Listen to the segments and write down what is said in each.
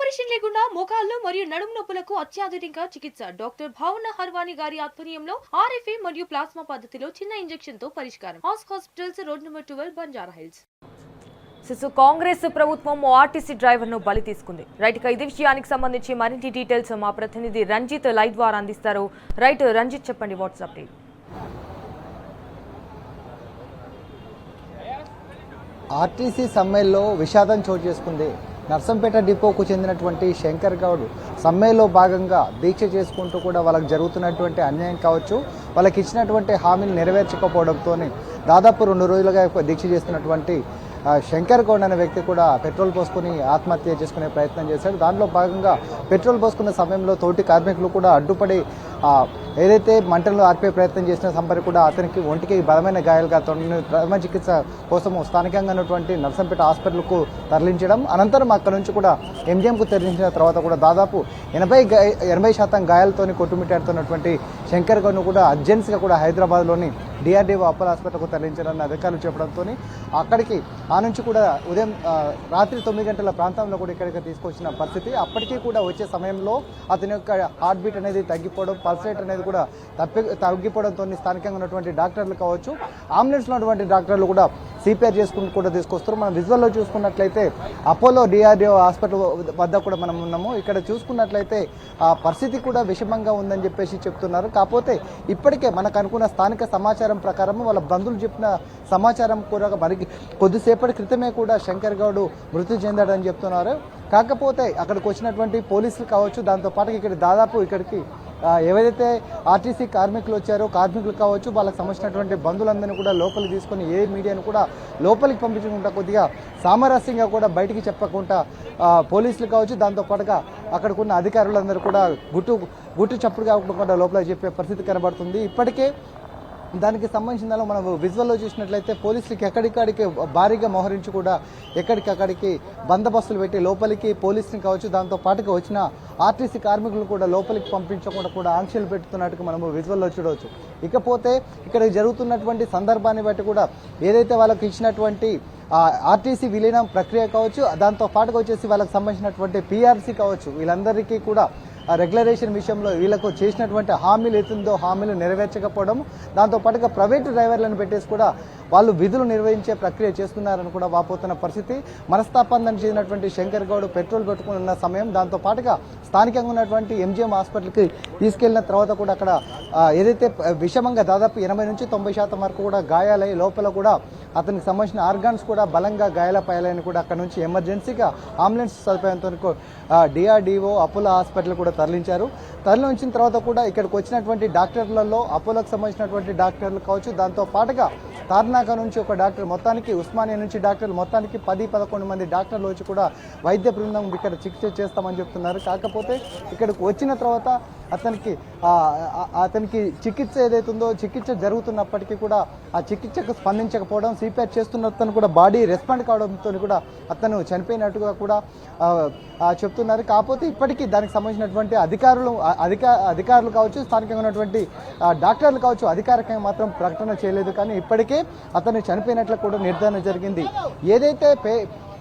Operation లేకుండా మోకాళ్లు మరియు నడుము నొప్పులకు అత్యాధునిక చికిత్స డాక్టర్ భావన హర్వాని గారి ఆధ్వర్యంలో ఆర్ఎఫ్ఏ మరియు ప్లాస్మా పద్ధతిలో చిన్న ఇంజెక్షన్ తో పరిష్కారం. Hospitals road number 12 Banjara hills. Congress ప్రభుత్వం ఆర్టీసీ డ్రైవర్ ను బలి తీసుకుంది. రైట్ ఇక ఇదే విషయానికి సంబంధించి మరిన్ని డీటెయిల్స్ మా ప్రతినిధి రంజిత్ లైవ్ ద్వారా అందిస్తారు. రైట్ రంజిత్, చెప్పండి వాట్సాప్. ఆర్టీసీ సమ్మెలో విషాదం చోటు చేసుకుంది. నర్సంపేట డిపోకు చెందినటువంటి శంకర్ గౌడ్ సమ్మెలో భాగంగా దీక్ష చేసుకుంటూ కూడా వాళ్ళకి జరుగుతున్నటువంటి అన్యాయం కావచ్చు, వాళ్ళకి ఇచ్చినటువంటి హామీలు నెరవేర్చకపోవడంతో దాదాపు 2 రోజులుగా దీక్ష చేస్తున్నటువంటి శంకర్ గౌడ్ అనే వ్యక్తి కూడా పెట్రోల్ పోసుకుని ఆత్మహత్య చేసుకునే ప్రయత్నం చేశాడు. దాంట్లో భాగంగా పెట్రోల్ పోసుకున్న సమయంలో తోటి కార్మికులు కూడా అడ్డుపడి ఏదైతే మంటలను ఆర్పే ప్రయత్నం చేసిన సంపరి కూడా అతనికి ఒంటికి బలమైన గాయాలుగా ప్రథమ చికిత్స కోసము స్థానికంగా ఉన్నటువంటి నర్సంపేట హాస్పిటల్కు తరలించడం, అనంతరం అక్కడ నుంచి కూడా ఎంజిఎంకు తరలించిన తర్వాత కూడా దాదాపు 80% గాయాలతో కొట్టుమిట్టాడుతున్నటువంటి శంకర్ గౌడ్ను కూడా అర్జెన్సీగా కూడా హైదరాబాద్లోని డిఆర్డీఓ అపోలో హాస్పిటల్కు తరలించారని అధికారులు చెప్పడంతో అక్కడికి ఆ నుంచి కూడా ఉదయం రాత్రి 9 గంటల ప్రాంతంలో కూడా ఇక్కడికి తీసుకొచ్చిన పరిస్థితి. అప్పటికీ కూడా వచ్చే సమయంలో అతని యొక్క హార్ట్ బీట్ అనేది తగ్గిపోవడం, పల్స్ రేట్ అనేది కూడా తగ్గిపోవడంతో స్థానికంగా ఉన్నటువంటి డాక్టర్లు కావచ్చు, అంబులెన్స్లో ఉన్నటువంటి డాక్టర్లు కూడా సిపిఆర్ చేసుకుంటూ కూడా తీసుకొస్తారు. మనం విజువల్లో చూసుకున్నట్లయితే అపోలో డిఆర్డీఓ హాస్పిటల్ వద్ద కూడా మనం ఉన్నాము. ఇక్కడ చూసుకున్నట్లయితే ఆ పరిస్థితి కూడా విషమంగా ఉందని చెప్పేసి చెప్తున్నారు. కాకపోతే ఇప్పటికే మనకు అనుకున్న స్థానిక సమాచారం ప్రకారం వాళ్ళ బంధువులు చెప్పిన సమాచారం కూడా మరికి కొద్దిసేపటి క్రితమే కూడా శంకర్ గౌడ్ మృతి చెందాడని చెప్తున్నారు. కాకపోతే అక్కడికి వచ్చినటువంటి పోలీసులు కావచ్చు, దాంతోపాటు ఇక్కడికి ఏవైతే ఆర్టీసీ కార్మికులు వచ్చారో కార్మికులు కావచ్చు, వాళ్ళకి సంబంధించినటువంటి బంధువులందరినీ కూడా లోపలికి తీసుకొని ఏ మీడియాను కూడా లోపలికి పంపించకుండా కొద్దిగా సామరస్యంగా కూడా బయటికి చెప్పకుండా పోలీసులు కావచ్చు, దాంతోపాటుగా అక్కడికి ఉన్న అధికారులందరూ కూడా గుట్టు చప్పుడు కాకుండా లోపలికి చెప్పే పరిస్థితి కనబడుతుంది. ఇప్పటికే దానికి సంబంధించిన మనం విజువల్లో చూసినట్లయితే పోలీసులకి ఎక్కడికడికి భారీగా మోహరించి కూడా ఎక్కడికక్కడికి బందోబస్తులు పెట్టి లోపలికి పోలీసుని కావచ్చు, దాంతో పాటుగా వచ్చిన ఆర్టీసీ కార్మికులు కూడా లోపలికి పంపించకుండా కూడా ఆంక్షలు పెడుతున్నట్టుగా మనము విజువల్లో చూడవచ్చు. ఇకపోతే ఇక్కడ జరుగుతున్నటువంటి సందర్భాన్ని బట్టి కూడా ఏదైతే వాళ్ళకి ఇచ్చినటువంటి ఆర్టీసీ విలీనం ప్రక్రియ కావచ్చు, దాంతో పాటుగా వచ్చేసి వాళ్ళకి సంబంధించినటువంటి పీఆర్సీ కావచ్చు, వీళ్ళందరికీ కూడా రెగ్యులరేషన్ విషయంలో వీళ్ళకు చేసినటువంటి హామీలు ఏతుందో హామీలు నెరవేర్చకపోవడం, దాంతోపాటుగా ప్రైవేటు డ్రైవర్లను పెట్టేసి కూడా వాళ్ళు విధులు నిర్వహించే ప్రక్రియ చేస్తున్నారని కూడా వాపోతున్న పరిస్థితి. మనస్తాపాన్ని చెందినటువంటి శంకర్ గౌడ్ పెట్రోల్ పెట్టుకుని ఉన్న సమయం, దాంతోపాటుగా స్థానికంగా ఉన్నటువంటి ఎంజిఎం హాస్పిటల్కి తీసుకెళ్లిన తర్వాత కూడా అక్కడ ఏదైతే విషమంగా దాదాపు 80 నుంచి 90% వరకు కూడా గాయాలై లోపల కూడా అతనికి సంబంధించిన ఆర్గాన్స్ కూడా బలంగా గాయాలపయ్యాలని కూడా అక్కడ నుంచి ఎమర్జెన్సీగా అంబులెన్స్ సదుపాయంతో డిఆర్డీఓ అపోలో హాస్పిటల్ కూడా తరలించిన తర్వాత కూడా ఇక్కడికి వచ్చినటువంటి డాక్టర్లలో అపోలోకి సంబంధించినటువంటి డాక్టర్లు కావచ్చు, దాంతో పాటుగా తార్నాక నుంచి ఒక డాక్టర్, మొత్తానికి ఉస్మానియా నుంచి డాక్టర్లు మొత్తానికి 10-11 మంది డాక్టర్లు వచ్చి కూడా వైద్య బృందం ఇక్కడ చికిత్స చేస్తామని చెప్తున్నారు. కాకపోతే ఇక్కడికి వచ్చిన తర్వాత అతనికి చికిత్స ఏదైతుందో చికిత్స జరుగుతున్నప్పటికీ కూడా ఆ చికిత్సకు స్పందించకపోవడం, సిపిఆర్ చేస్తున్న కూడా బాడీ రెస్పాండ్ కావడంతో కూడా అతను చనిపోయినట్టుగా కూడా చెప్తున్నారు. కాకపోతే ఇప్పటికీ దానికి సంబంధించినటువంటి అధికారులు కావచ్చు, స్థానికంగా ఉన్నటువంటి డాక్టర్లు కావచ్చు అధికారికంగా మాత్రం ప్రకటన చేయలేదు. కానీ ఇప్పటికే అతను చనిపోయినట్లు కూడా నిర్ధారణ జరిగింది.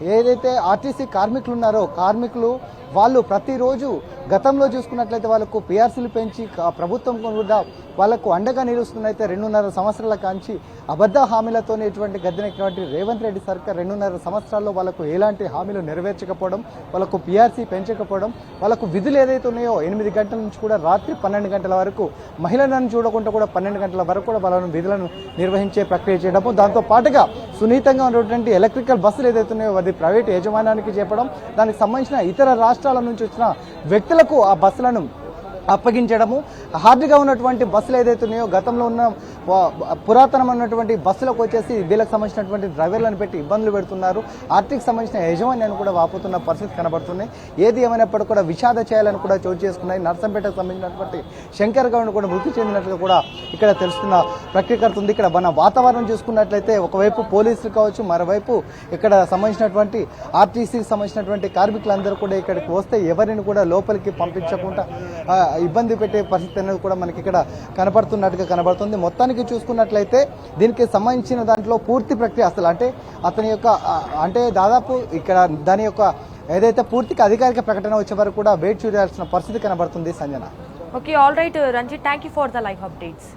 ఏదైతే ఆర్టీసీ కార్మికులు ఉన్నారో కార్మికులు వాళ్ళు ప్రతిరోజు గతంలో చూసుకున్నట్లయితే వాళ్ళకు పీఆర్సీలు పెంచి ప్రభుత్వం కూడా వాళ్ళకు అండగా నిలుస్తున్నైతే 2.5 సంవత్సరాల కాంచి అబద్ధ హామీలతో ఇటువంటి గద్దెనెక్కినటువంటి రేవంత్ రెడ్డి సర్కార్ 2.5 సంవత్సరాల్లో వాళ్ళకు ఎలాంటి హామీలు నెరవేర్చకపోవడం, వాళ్ళకు పీఆర్సీ పెంచకపోవడం, వాళ్ళకు విధులు ఏదైతే ఉన్నాయో 8 గంటల నుంచి కూడా రాత్రి 12 గంటల వరకు మహిళలను చూడకుండా కూడా 12 గంటల వరకు కూడా వాళ్ళను విధులను నిర్వహించే ప్రక్రియ చేయడము, దాంతో పాటుగా సున్నితంగా ఉన్నటువంటి ఎలక్ట్రికల్ బస్సులు ఏదైతే ఉన్నాయో అది ప్రైవేట్ యాజమాన్యానికి చెప్పడం, దానికి సంబంధించిన ఇతర రాష్ట్రాల నుంచి వచ్చిన వ్యక్తులకు ఆ బస్సులను అప్పగించడము, హార్డ్గా ఉన్నటువంటి బస్సులు ఏదైతే ఉన్నాయో గతంలో ఉన్న పురాతనమైనటువంటి బస్సులకు వచ్చేసి వీళ్ళకి సంబంధించినటువంటి డ్రైవర్లను పెట్టి ఇబ్బందులు పెడుతున్నారు. ఆర్టీకి సంబంధించిన యజమాన్యాన్ని కూడా వాపుతున్న పరిస్థితి కనబడుతున్నాయి. ఏది ఏమైనప్పటికీ కూడా విషాద చేయాలని కూడా చోటు చేసుకున్నాయి. నర్సంపేటకు సంబంధించినటువంటి శంకర్ గౌడ్ కూడా మృతి చెందినట్లుగా కూడా ఇక్కడ తెలుస్తున్న ప్రక్రియ కడుతుంది. ఇక్కడ మన వాతావరణం చూసుకున్నట్లయితే ఒకవైపు పోలీసులు కావచ్చు, మరోవైపు ఇక్కడ సంబంధించినటువంటి ఆర్టీసీకి సంబంధించినటువంటి కార్మికులందరూ కూడా ఇక్కడికి వస్తే ఎవరిని కూడా లోపలికి పంపించకుండా ఇబ్బంది పెట్టే పరిస్థితి అనేది కూడా మనకి ఇక్కడ కనబడుతున్నట్టుగా కనబడుతుంది. మొత్తానికి చూసుకున్నట్లయితే దీనికి సంబంధించిన దాంట్లో పూర్తి ప్రక్రియ అసలు అంటే అతని యొక్క అంటే దాదాపు ఇక్కడ దాని యొక్క ఏదైతే పూర్తిగా అధికారిక ప్రకటన వచ్చే వరకు కూడా వేచి చూడాల్సిన పరిస్థితి కనబడుతుంది Sanjana. Okay, all right Ranjith, thank you for the live updates.